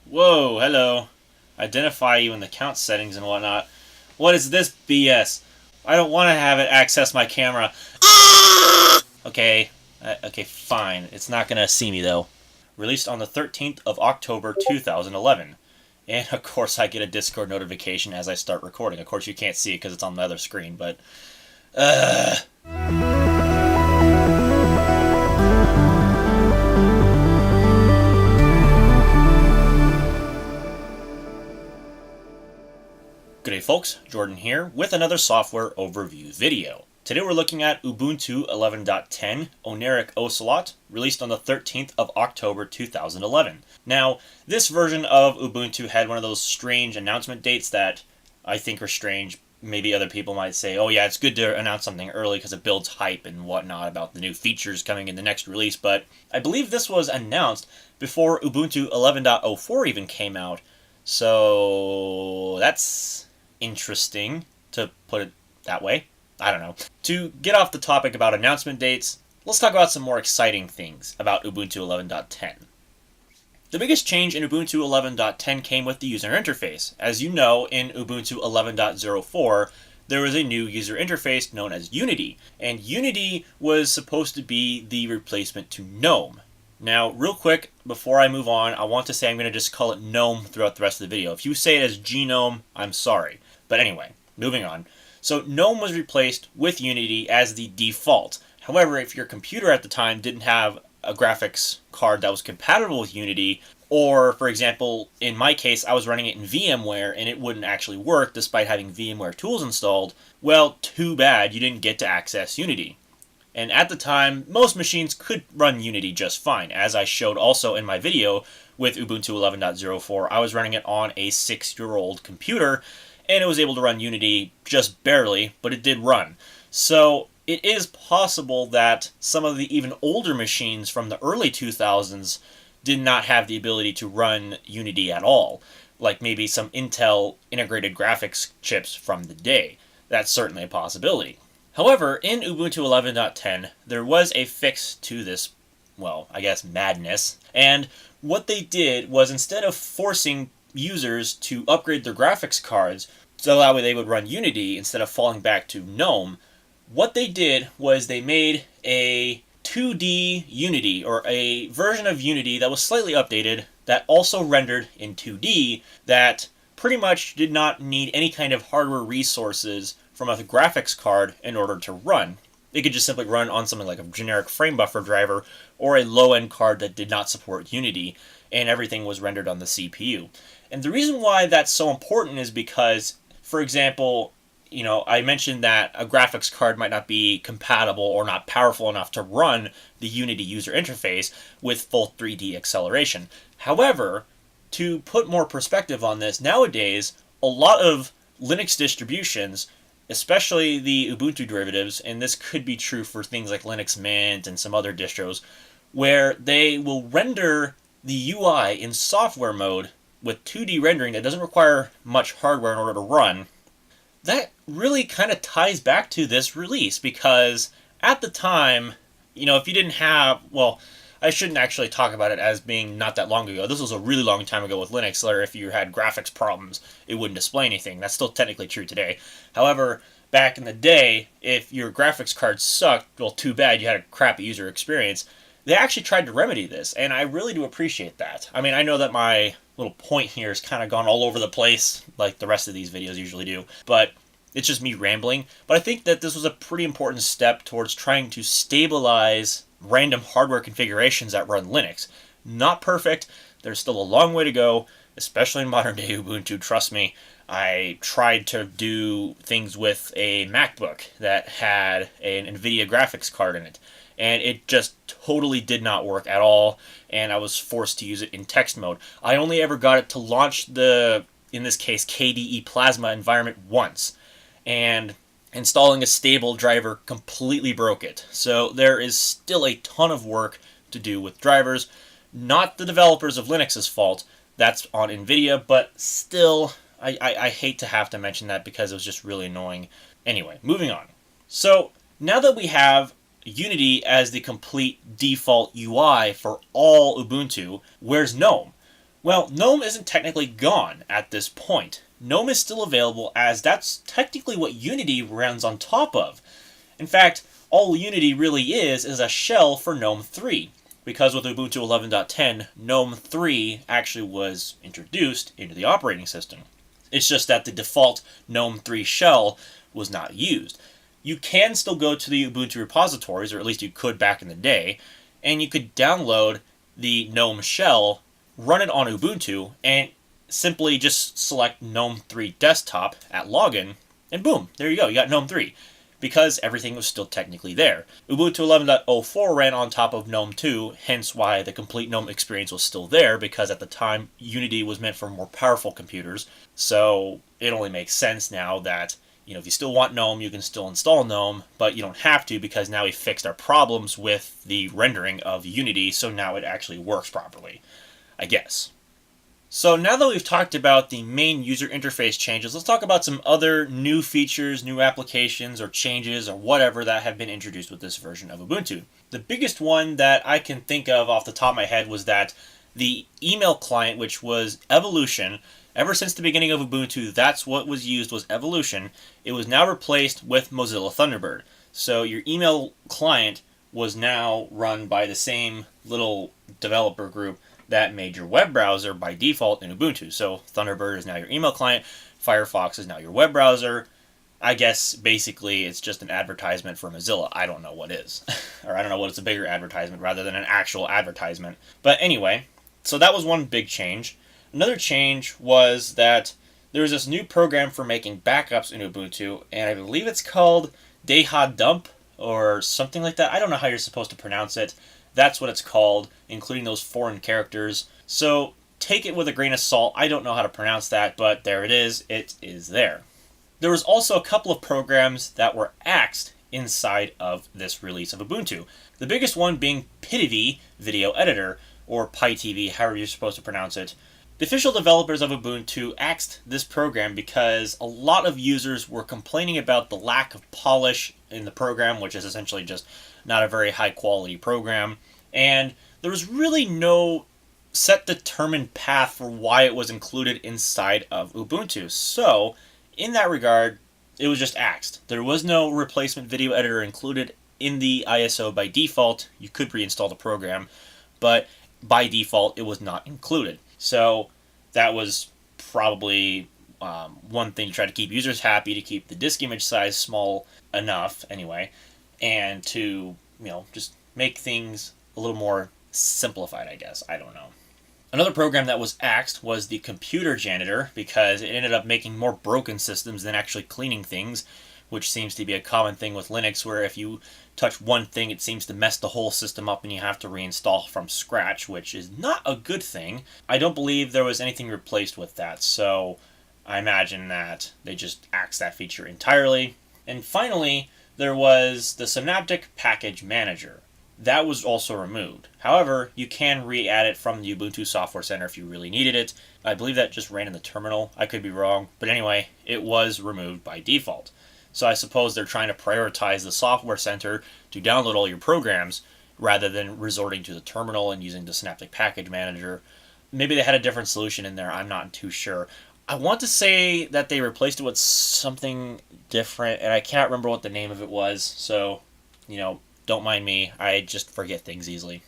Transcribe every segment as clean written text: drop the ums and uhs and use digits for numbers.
Whoa, hello. Identify you in the count settings and whatnot. What is this BS? I don't want to have it access my camera. Okay, okay, fine. It's not gonna see me though. Released on the 13th of October 2011. And of course I get a Discord notification as I start recording. Of course you can't see it because it's on the other screen, but... G'day folks, Jordan here with another software overview video. Today we're looking at Ubuntu 11.10 Oneiric Ocelot, released on the 13th of October 2011. Now, this version of Ubuntu had one of those strange announcement dates that I think are strange. Maybe other people might say, oh yeah, it's good to announce something early because it builds hype and whatnot about the new features coming in the next release, but I believe this was announced before Ubuntu 11.04 even came out, so that's interesting, to put it that way. I don't know. To get off the topic about announcement dates, let's talk about some more exciting things about Ubuntu 11.10. The biggest change in Ubuntu 11.10 came with the user interface. As you know, in Ubuntu 11.04, there was a new user interface known as Unity, and Unity was supposed to be the replacement to GNOME. Now, real quick, before I move on, I want to say I'm going to just call it GNOME throughout the rest of the video. If you say it as GNOME, I'm sorry. But anyway, moving on. So GNOME was replaced with Unity as the default. However, if your computer at the time didn't have a graphics card that was compatible with Unity, or, for example, in my case, I was running it in VMware and it wouldn't actually work despite having VMware tools installed, well, too bad you didn't get to access Unity. And at the time, most machines could run Unity just fine. As I showed also in my video with Ubuntu 11.04, I was running it on a 6-year-old computer, and it was able to run Unity just barely, but it did run. So it is possible that some of the even older machines from the early 2000s did not have the ability to run Unity at all, like maybe some Intel integrated graphics chips from the day. That's certainly a possibility. However, in Ubuntu 11.10, there was a fix to this, well, I guess madness, and what they did was, instead of forcing users to upgrade their graphics cards so that way they would run Unity instead of falling back to GNOME, what they did was they made a 2D Unity, or a version of Unity that was slightly updated, that also rendered in 2D, that pretty much did not need any kind of hardware resources from a graphics card in order to run. It could just simply run on something like a generic frame buffer driver or a low-end card that did not support Unity, and everything was rendered on the CPU. And the reason why that's so important is because, for example, you know, I mentioned that a graphics card might not be compatible or not powerful enough to run the Unity user interface with full 3D acceleration. However, to put more perspective on this, nowadays, a lot of Linux distributions, especially the Ubuntu derivatives, and this could be true for things like Linux Mint and some other distros, where they will render the UI in software mode with 2D rendering that doesn't require much hardware in order to run. That really kind of ties back to this release, because at the time, you know, if you didn't have, well, I shouldn't actually talk about it as being not that long ago. This was a really long time ago with Linux, where if you had graphics problems, it wouldn't display anything. That's still technically true today. However, back in the day, if your graphics card sucked, well, too bad, you had a crappy user experience. They actually tried to remedy this, and I really do appreciate that. I mean, I know that my little point here has kind of gone all over the place, like the rest of these videos usually do, but it's just me rambling. But I think that this was a pretty important step towards trying to stabilize random hardware configurations that run Linux. Not perfect. There's still a long way to go, especially in modern day Ubuntu, trust me. I tried to do things with a MacBook that had an NVIDIA graphics card in it, and it just totally did not work at all, and I was forced to use it in text mode. I only ever got it to launch the, in this case, KDE Plasma environment once, and installing a stable driver completely broke it. So there is still a ton of work to do with drivers. Not the developers of Linux's fault. That's on NVIDIA, but still, I hate to have to mention that because it was just really annoying. Anyway, moving on. So now that we have Unity as the complete default UI for all Ubuntu, where's GNOME? Well, GNOME isn't technically gone at this point. GNOME is still available as that's technically what Unity runs on top of. In fact, all Unity really is a shell for GNOME 3, because with Ubuntu 11.10, GNOME 3 actually was introduced into the operating system. It's just that the default GNOME 3 shell was not used. You can still go to the Ubuntu repositories, or at least you could back in the day, and you could download the GNOME shell, run it on Ubuntu, and simply just select GNOME 3 desktop at login, and boom, there you go, you got GNOME 3, because everything was still technically there. Ubuntu 11.04 ran on top of GNOME 2, hence why the complete GNOME experience was still there, because at the time, Unity was meant for more powerful computers, so it only makes sense now that if you still want GNOME, you can still install GNOME, but you don't have to because now we fixed our problems with the rendering of Unity, so now it actually works properly, I guess. So now that we've talked about the main user interface changes, let's talk about some other new features, new applications, or changes, or whatever that have been introduced with this version of Ubuntu. The biggest one that I can think of off the top of my head was that the email client, which was Evolution, ever since the beginning of Ubuntu, that's what was used, was Evolution. It was now replaced with Mozilla Thunderbird. So your email client was now run by the same little developer group that made your web browser by default in Ubuntu. So Thunderbird is now your email client, Firefox is now your web browser. I guess basically it's just an advertisement for Mozilla. I don't know what is. Or I don't know what is a bigger advertisement rather than an actual advertisement. But anyway, so that was one big change. Another change was that there was this new program for making backups in Ubuntu, and I believe it's called Deha Dump or something like that. I don't know how you're supposed to pronounce it. That's what it's called, including those foreign characters. So take it with a grain of salt. I don't know how to pronounce that, but there it is. It is there. There was also a couple of programs that were axed inside of this release of Ubuntu. The biggest one being PyTV Video Editor, or PyTV, however you're supposed to pronounce it. The official developers of Ubuntu axed this program because a lot of users were complaining about the lack of polish in the program, which is essentially just not a very high quality program, and there was really no set determined path for why it was included inside of Ubuntu. So, in that regard, it was just axed. There was no replacement video editor included in the ISO by default. You could reinstall the program, but by default, it was not included. So that was probably one thing to try to keep users happy, to keep the disk image size small enough anyway, and to just make things a little more simplified, I guess. I don't know. Another program that was axed was the Computer Janitor, because it ended up making more broken systems than actually cleaning things, which seems to be a common thing with Linux, where if you touch one thing, it seems to mess the whole system up and you have to reinstall from scratch, which is not a good thing. I don't believe there was anything replaced with that, so I imagine that they just axed that feature entirely. And finally, there was the Synaptic Package Manager. That was also removed. However, you can re-add it from the Ubuntu Software Center if you really needed it. I believe that just ran in the terminal. I could be wrong. But anyway, it was removed by default. So I suppose they're trying to prioritize the Software Center to download all your programs rather than resorting to the terminal and using the Synaptic Package Manager. Maybe they had a different solution in there. I'm not too sure. I want to say that they replaced it with something different, and I can't remember what the name of it was. So, don't mind me. I just forget things easily.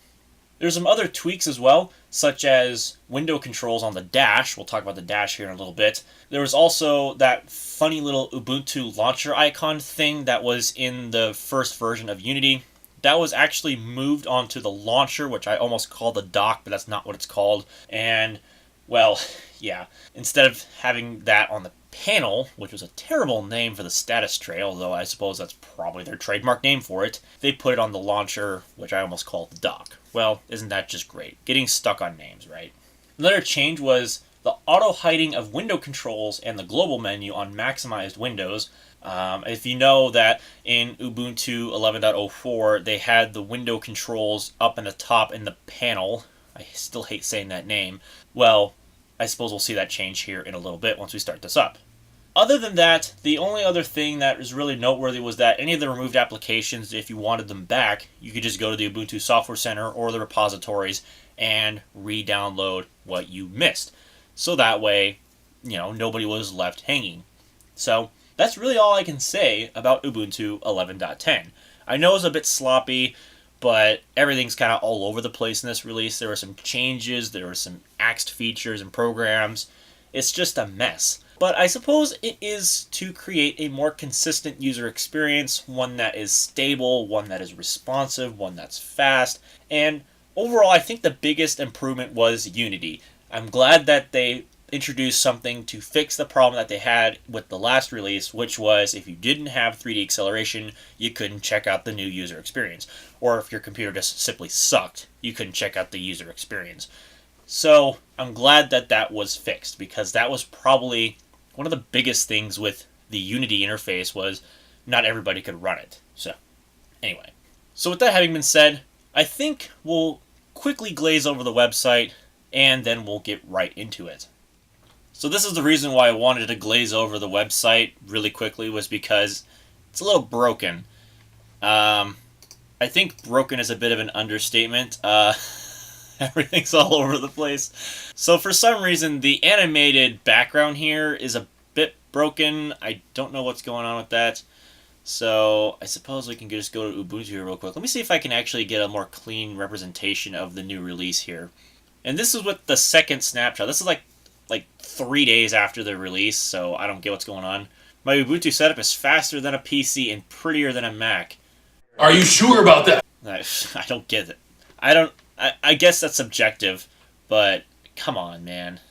There's some other tweaks as well, such as window controls on the dash. We'll talk about the dash here in a little bit. There was also that funny little Ubuntu launcher icon thing that was in the first version of Unity. That was actually moved onto the launcher, which I almost call the dock, but that's not what it's called. And, well, yeah, instead of having that on the panel, which was a terrible name for the status tray, although I suppose that's probably their trademark name for it, they put it on the launcher, which I almost call the dock. Well, isn't that just great? Getting stuck on names, right? Another change was the auto-hiding of window controls and the global menu on maximized windows. If you know that in Ubuntu 11.04, they had the window controls up in the top in the panel. I still hate saying that name. Well, I suppose we'll see that change here in a little bit once we start this up. Other than that, the only other thing that is really noteworthy was that any of the removed applications, if you wanted them back, you could just go to the Ubuntu Software Center or the repositories and re-download what you missed. So that way, nobody was left hanging. So that's really all I can say about Ubuntu 11.10. I know it's a bit sloppy, but everything's kind of all over the place in this release. There were some changes, there were some axed features and programs. It's just a mess. But I suppose it is to create a more consistent user experience, one that is stable, one that is responsive, one that's fast, and overall I think the biggest improvement was Unity. I'm glad that they introduced something to fix the problem that they had with the last release, which was if you didn't have 3D acceleration, you couldn't check out the new user experience. Or if your computer just simply sucked, you couldn't check out the user experience. So I'm glad that that was fixed, because that was probably one of the biggest things with the Unity interface, was not everybody could run it. So anyway, so with that having been said, I think we'll quickly glaze over the website and then we'll get right into it. So this is the reason why I wanted to glaze over the website really quickly, was because it's a little broken. I think broken is a bit of an understatement. Everything's all over the place. So for some reason, the animated background here is a bit broken. I don't know what's going on with that. So I suppose we can just go to Ubuntu here real quick. Let me see if I can actually get a more clean representation of the new release here. And this is with the second snapshot. This is like 3 days after the release, so I don't get what's going on. My Ubuntu setup is faster than a PC and prettier than a Mac. Are you sure about that? I don't get it. I guess that's subjective, but come on, man.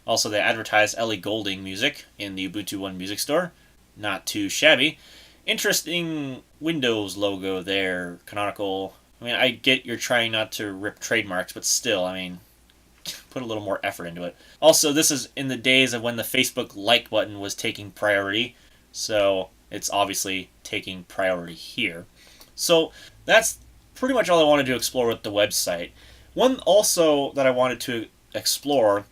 Also, they advertise Ellie Goulding music in the Ubuntu One music store. Not too shabby. Interesting Windows logo there, canonical. I mean, I get you're trying not to rip trademarks, but still, I mean, put a little more effort into it. Also, this is in the days of when the Facebook like button was taking priority, so it's obviously taking priority here. So that's pretty much all I wanted to explore with the website. One also that I wanted to explore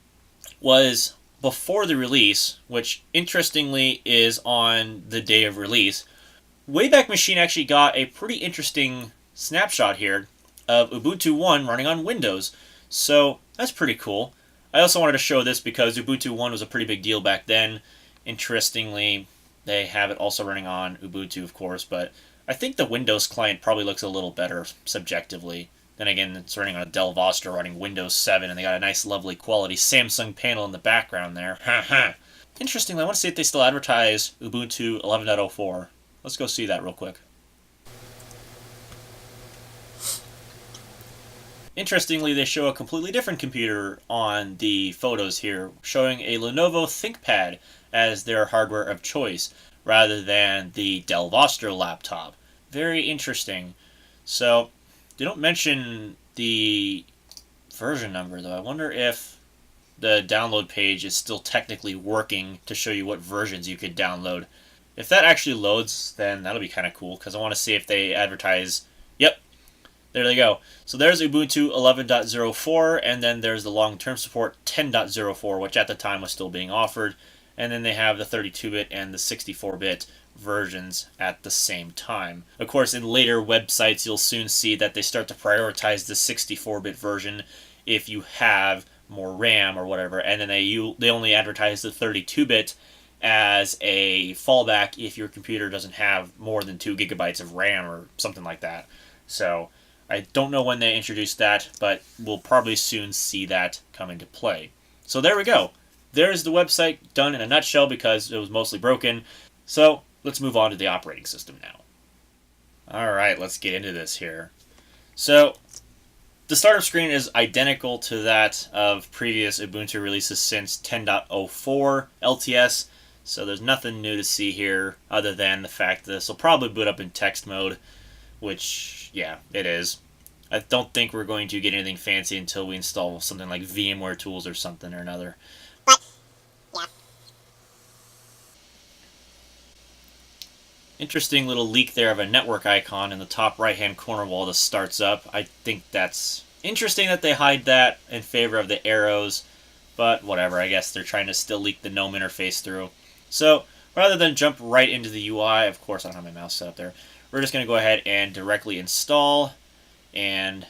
was before the release, which interestingly is on the day of release. Wayback Machine actually got a pretty interesting snapshot here of Ubuntu One running on Windows. So that's pretty cool. I also wanted to show this because Ubuntu One was a pretty big deal back then. Interestingly, they have it also running on Ubuntu, of course, but I think the Windows client probably looks a little better subjectively. Then again, it's running on a Dell Vostra running Windows 7, and they got a nice, lovely quality Samsung panel in the background there. Haha. Interestingly, I want to see if they still advertise Ubuntu 11.04. Let's go see that real quick. Interestingly, they show a completely different computer on the photos here, showing a Lenovo ThinkPad as their hardware of choice, rather than the Dell Vostra laptop. Very interesting. So, they don't mention the version number, though. I wonder if the download page is still technically working to show you what versions you could download. If that actually loads, then that'll be kind of cool, because I want to see if they advertise... Yep, there they go. So there's Ubuntu 11.04, and then there's the long-term support 10.04, which at the time was still being offered. And then they have the 32-bit and the 64-bit versions at the same time. Of course, in later websites, you'll soon see that they start to prioritize the 64-bit version if you have more RAM or whatever, and then they only advertise the 32-bit as a fallback if your computer doesn't have more than 2 gigabytes of RAM or something like that. So I don't know when they introduce that, but we'll probably soon see that come into play. So there we go. There's the website done in a nutshell because it was mostly broken. So let's move on to the operating system now. Alright, let's get into this here. So the startup screen is identical to that of previous Ubuntu releases since 10.04 LTS. So there's nothing new to see here other than the fact that this will probably boot up in text mode, which, yeah, it is. I don't think we're going to get anything fancy until we install something like VMware Tools or something or another. But, yeah. Interesting little leak there of a network icon in the top right-hand corner while this starts up. I think that's interesting that they hide that in favor of the arrows, but whatever, I guess they're trying to still leak the GNOME interface through. So, rather than jump right into the UI, of course I don't have my mouse set up there, we're just going to go ahead and directly install, and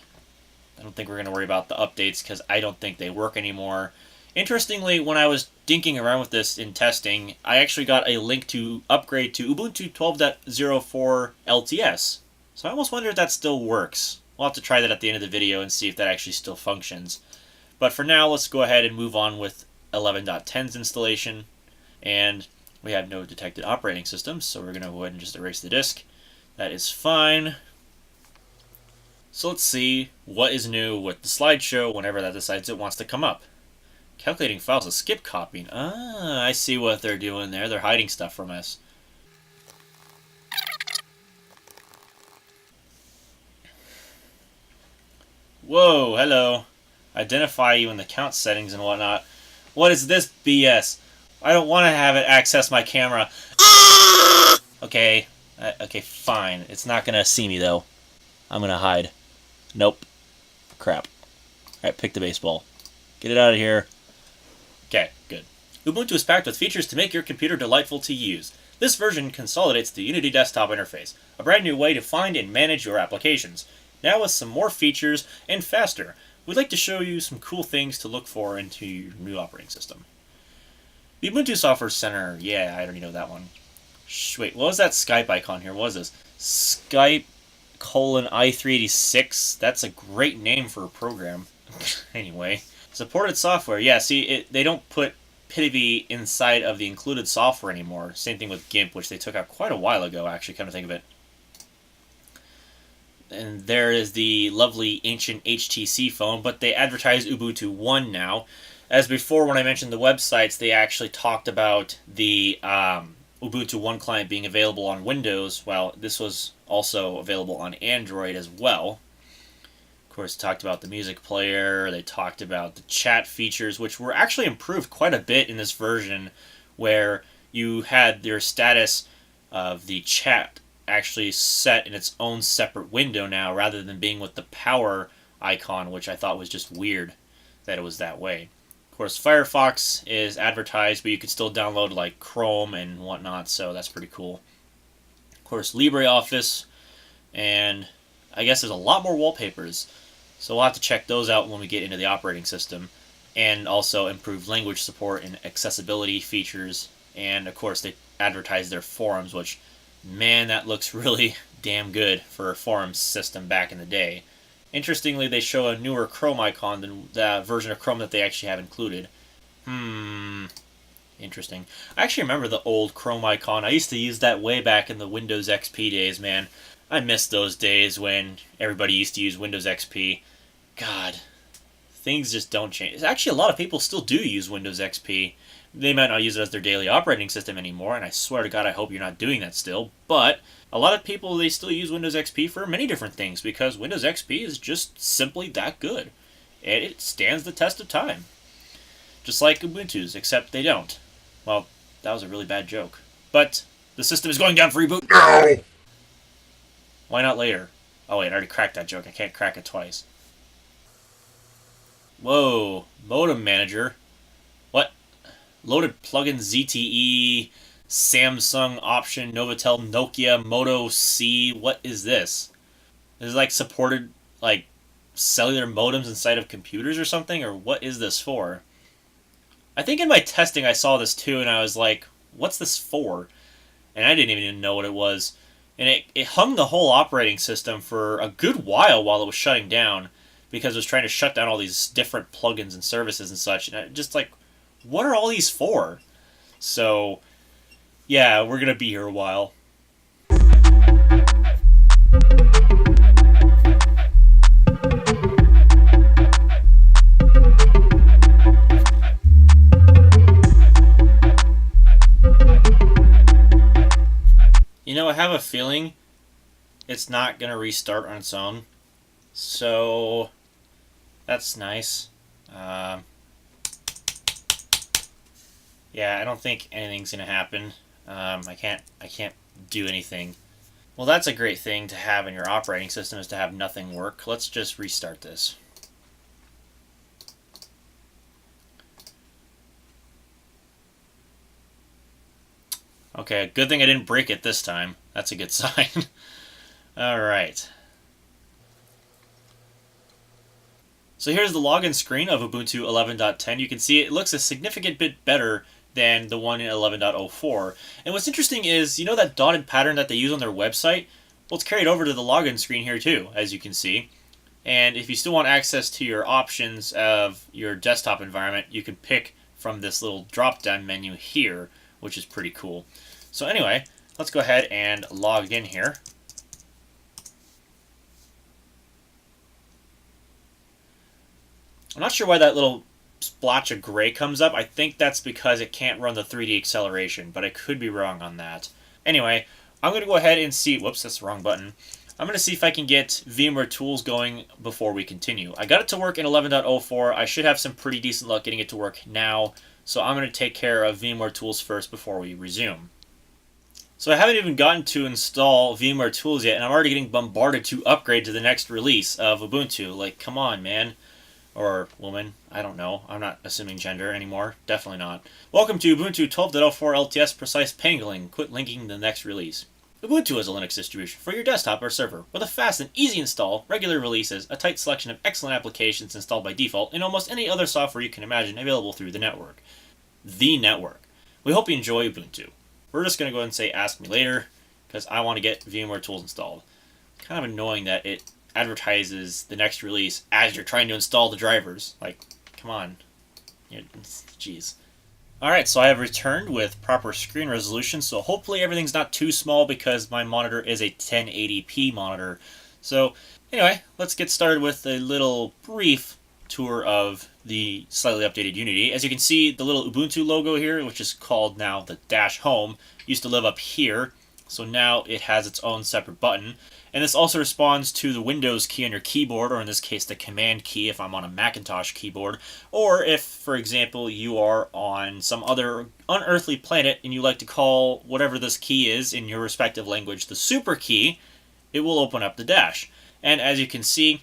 I don't think we're going to worry about the updates because I don't think they work anymore. Interestingly, when I was dinking around with this in testing, I actually got a link to upgrade to Ubuntu 12.04 LTS. So I almost wonder if that still works. We'll have to try that at the end of the video and see if that actually still functions. But for now, let's go ahead and move on with 11.10's installation. And we have no detected operating systems, so we're going to go ahead and just erase the disk. That is fine. So let's see what is new with the slideshow whenever that decides it wants to come up. Calculating files with skip copying. Ah, I see what they're doing there. They're hiding stuff from us. Whoa, hello. Identify you in the count settings and whatnot. What is this BS? I don't want to have it access my camera. Okay. Okay, fine. It's not going to see me, though. I'm going to hide. Nope. Crap. Alright, pick the baseball. Get it out of here. Okay, good. Ubuntu is packed with features to make your computer delightful to use. This version consolidates the Unity desktop interface, a brand new way to find and manage your applications. Now with some more features and faster, we'd like to show you some cool things to look for into your new operating system. The Ubuntu Software Center, yeah, I already know that one. Wait, what was that Skype icon here? What was this? Skype i386? That's a great name for a program. Anyway, supported software. Yeah, see, they don't put Pitivi inside of the included software anymore. Same thing with GIMP, which they took out quite a while ago, actually, come to think of it. And there is the lovely ancient HTC phone, but they advertise Ubuntu 1 now. As before, when I mentioned the websites, they actually talked about the Ubuntu 1 client being available on Windows. Well, this was also available on Android as well. Of course, they talked about the music player. They talked about the chat features, which were actually improved quite a bit in this version, where you had your status of the chat actually set in its own separate window now, rather than being with the power icon, which I thought was just weird that it was that way. Of course, Firefox is advertised, but you could still download like Chrome and whatnot, so that's pretty cool. Of course, LibreOffice, and I guess there's a lot more wallpapers, so we'll have to check those out when we get into the operating system, and also improved language support and accessibility features, and of course they advertise their forums, which, man, that looks really damn good for a forums system back in the day. Interestingly, they show a newer Chrome icon than the version of Chrome that they actually have included. Interesting. I actually remember the old Chrome icon. I used to use that way back in the Windows XP days, man. I miss those days when everybody used to use Windows XP. God, things just don't change. Actually, a lot of people still do use Windows XP. They might not use it as their daily operating system anymore, and I swear to God, I hope you're not doing that still. But a lot of people, they still use Windows XP for many different things, because Windows XP is just simply that good. And it stands the test of time. Just like Ubuntu's, except they don't. Well, that was a really bad joke. But the system is going down for reboot. No! Why not later? Oh wait, I already cracked that joke. I can't crack it twice. Whoa, modem manager. What? Loaded plugin ZTE, Samsung option, Novatel, Nokia, Moto C. What is this? Is it like supported like cellular modems inside of computers or something? Or what is this for? I think in my testing I saw this too, and I was like, what's this for? And I didn't even know what it was. And it hung the whole operating system for a good while it was shutting down, because it was trying to shut down all these different plugins and services and such. And I just like, what are all these for? So, yeah, we're going to be here a while. You know, I have a feeling it's not going to restart on its own. So, that's nice. Yeah, I don't think anything's going to happen. I can't do anything. Well, that's a great thing to have in your operating system, is to have nothing work. Let's just restart this. Okay, good thing I didn't break it this time. That's a good sign. Alright. So here's the login screen of Ubuntu 11.10. You can see it looks a significant bit better than the one in 11.04. And what's interesting is, you know that dotted pattern that they use on their website? Well, it's carried over to the login screen here too, as you can see. And if you still want access to your options of your desktop environment, you can pick from this little drop-down menu here, which is pretty cool. So anyway, let's go ahead and log in here. I'm not sure why that little splotch of gray comes up. I think that's because it can't run the 3D acceleration, but I could be wrong on that. Anyway, I'm going to go ahead and see... Whoops, that's the wrong button. I'm going to see if I can get VMware Tools going before we continue. I got it to work in 11.04. I should have some pretty decent luck getting it to work now, so I'm going to take care of VMware Tools first before we resume. So I haven't even gotten to install VMware Tools yet, and I'm already getting bombarded to upgrade to the next release of Ubuntu. Like, come on, man. Or woman, I don't know. I'm not assuming gender anymore. Definitely not. Welcome to Ubuntu 12.04 LTS Precise Pangling. Quit linking the next release. Ubuntu is a Linux distribution for your desktop or server, with a fast and easy install, regular releases, a tight selection of excellent applications installed by default, and almost any other software you can imagine available through the network. The network. We hope you enjoy Ubuntu. We're just going to go ahead and say ask me later, because I want to get VMware Tools installed. Kind of annoying that it advertises the next release as you're trying to install the drivers. Like, come on. Jeez. Alright, so I have returned with proper screen resolution, so hopefully everything's not too small because my monitor is a 1080p monitor. So, anyway, let's get started with a little brief tour of the slightly updated Unity. As you can see, the little Ubuntu logo here, which is called now the dash home, used to live up here, so now it has its own separate button. And this also responds to the Windows key on your keyboard, or in this case the Command key if I'm on a Macintosh keyboard, or if, for example, you are on some other unearthly planet and you like to call whatever this key is in your respective language the super key, it will open up the dash. And as you can see,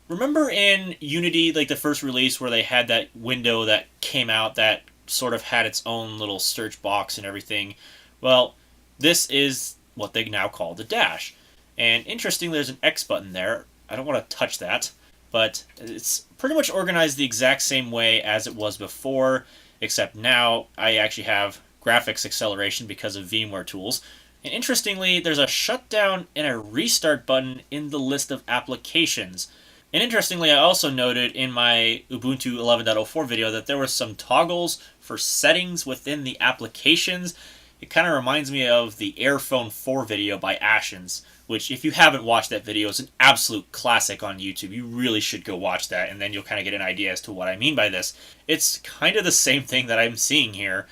remember in Unity, like the first release where they had that window that came out that sort of had its own little search box and everything? Well, this is what they now call the dash. And interestingly, there's an X button there. I don't want to touch that, but it's pretty much organized the exact same way as it was before, except now I actually have graphics acceleration because of VMware Tools. And interestingly, there's a shutdown and a restart button in the list of applications. And interestingly, I also noted in my Ubuntu 11.04 video that there were some toggles for settings within the applications. It kind of reminds me of the Airphone 4 video by Ashens, which if you haven't watched that video, is an absolute classic on YouTube. You really should go watch that, and then you'll kind of get an idea as to what I mean by this. It's kind of the same thing that I'm seeing here.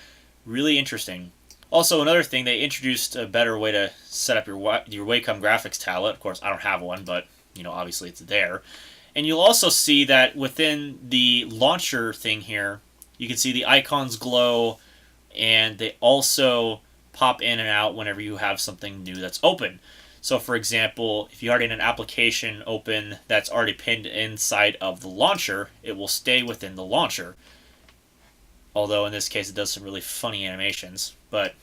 Really interesting. Also, another thing, they introduced a better way to set up your Wacom graphics tablet. Of course, I don't have one, but, obviously it's there. And you'll also see that within the launcher thing here, you can see the icons glow, and they also pop in and out whenever you have something new that's open. So for example, if you already have an application open that's already pinned inside of the launcher, it will stay within the launcher. Although in this case it does some really funny animations. But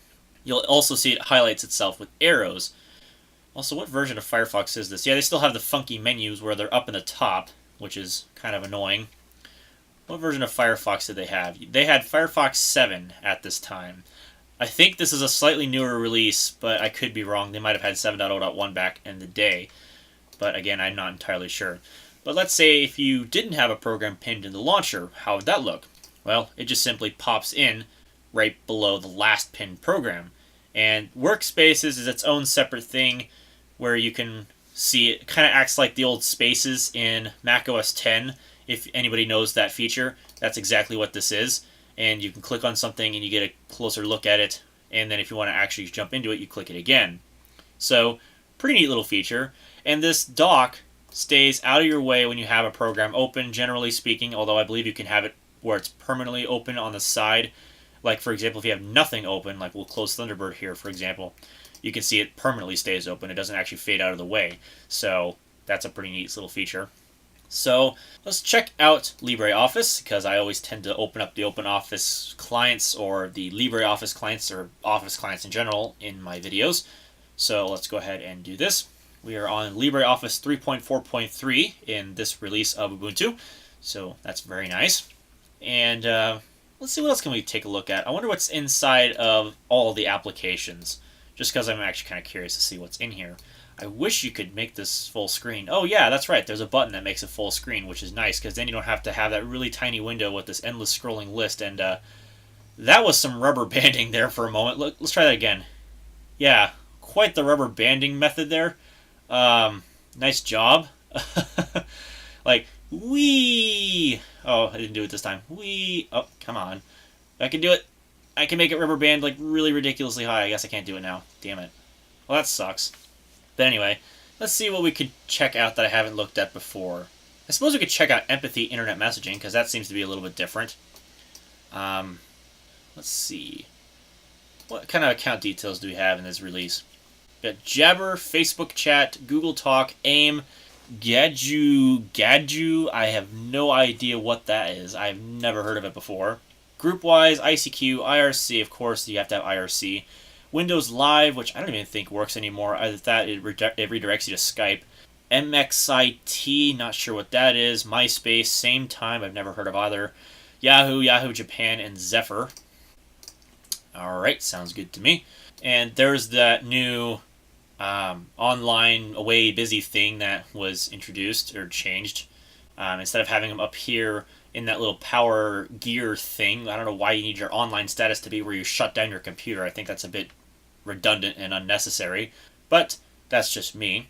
you'll also see it highlights itself with arrows. Also, what version of Firefox is this? Yeah, they still have the funky menus where they're up in the top, which is kind of annoying. What version of Firefox did they have? They had Firefox 7 at this time. I think this is a slightly newer release, but I could be wrong. They might have had 7.0.1 back in the day. But again, I'm not entirely sure. But let's say if you didn't have a program pinned in the launcher, how would that look? Well, it just simply pops in right below the last pinned program. And Workspaces is its own separate thing where you can see it kind of acts like the old spaces in macOS 10. If anybody knows that feature, that's exactly what this is. And you can click on something and you get a closer look at it. And then if you want to actually jump into it, you click it again. So, pretty neat little feature. And this dock stays out of your way when you have a program open, generally speaking, although I believe you can have it where it's permanently open on the side. Like, for example, if you have nothing open, like we'll close Thunderbird here, for example, you can see it permanently stays open. It doesn't actually fade out of the way. So, that's a pretty neat little feature. So let's check out LibreOffice, because I always tend to open up the OpenOffice clients or the LibreOffice clients or Office clients in general in my videos. So let's go ahead and do this. We are on LibreOffice 3.4.3 in this release of Ubuntu. So that's very nice. And let's see what else can we take a look at. I wonder what's inside of all the applications, just because I'm actually kind of curious to see what's in here. I wish you could make this full screen. Oh yeah, that's right. There's a button that makes it full screen, which is nice, because then you don't have to have that really tiny window with this endless scrolling list. And that was some rubber banding there for a moment. Look, let's try that again. Yeah, quite the rubber banding method there. Nice job. Like, wee. Oh, I didn't do it this time. Wee. Oh, come on. I can do it. I can make it rubber band like really ridiculously high. I guess I can't do it now. Damn it. Well, that sucks. But anyway, let's see what we could check out that I haven't looked at before. I suppose we could check out Empathy Internet Messaging, because that seems to be a little bit different. Let's see. What kind of account details do we have in this release? We got Jabber, Facebook Chat, Google Talk, AIM, Gadju. I have no idea what that is. I've never heard of it before. Groupwise, ICQ, IRC, of course, you have to have IRC. Windows Live, which I don't even think works anymore. Other than that, it redirects you to Skype. MXIT, not sure what that is. MySpace, same time, I've never heard of either. Yahoo Japan, and Zephyr. Alright, sounds good to me. And there's that new online away busy thing that was introduced or changed. Instead of having them up here in that little power gear thing, I don't know why you need your online status to be where you shut down your computer. I think that's a bit redundant and unnecessary, but that's just me.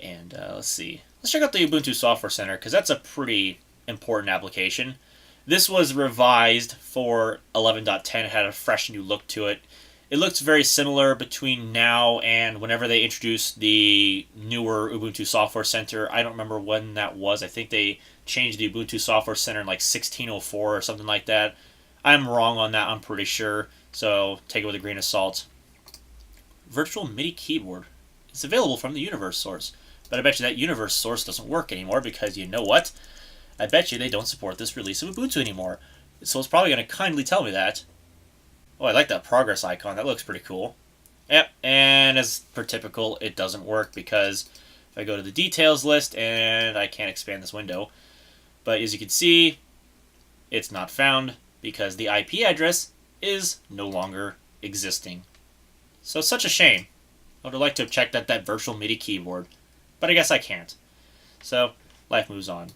And let's see. Let's check out the Ubuntu Software Center, because that's a pretty important application. This was revised for 11.10. It had a fresh new look to it. It looks very similar between now and whenever they introduced the newer Ubuntu Software Center. I don't remember when that was. I think they changed the Ubuntu Software Center in like 1604 or something like that. I'm wrong on that, I'm pretty sure, so take it with a grain of salt. Virtual MIDI keyboard. It's available from the Universe source, but I bet you that Universe source doesn't work anymore, because you know what? I bet you they don't support this release of Ubuntu anymore. So it's probably going to kindly tell me that. Oh, I like that progress icon. That looks pretty cool. Yep, and as per typical, it doesn't work, because if I go to the details list, and I can't expand this window, but as you can see, it's not found because the IP address is no longer existing. So such a shame. I would have liked to have checked out that virtual MIDI keyboard, but I guess I can't. So life moves on.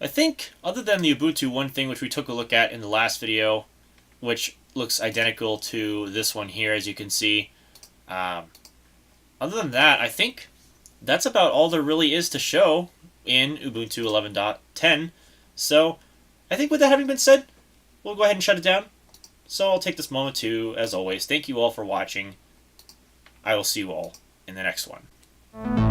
I think, other than the Ubuntu one thing which we took a look at in the last video, which looks identical to this one here, as you can see, other than that, I think that's about all there really is to show in Ubuntu 11.10. So I think with that having been said, we'll go ahead and shut it down. So I'll take this moment to, as always, thank you all for watching. I will see you all in the next one.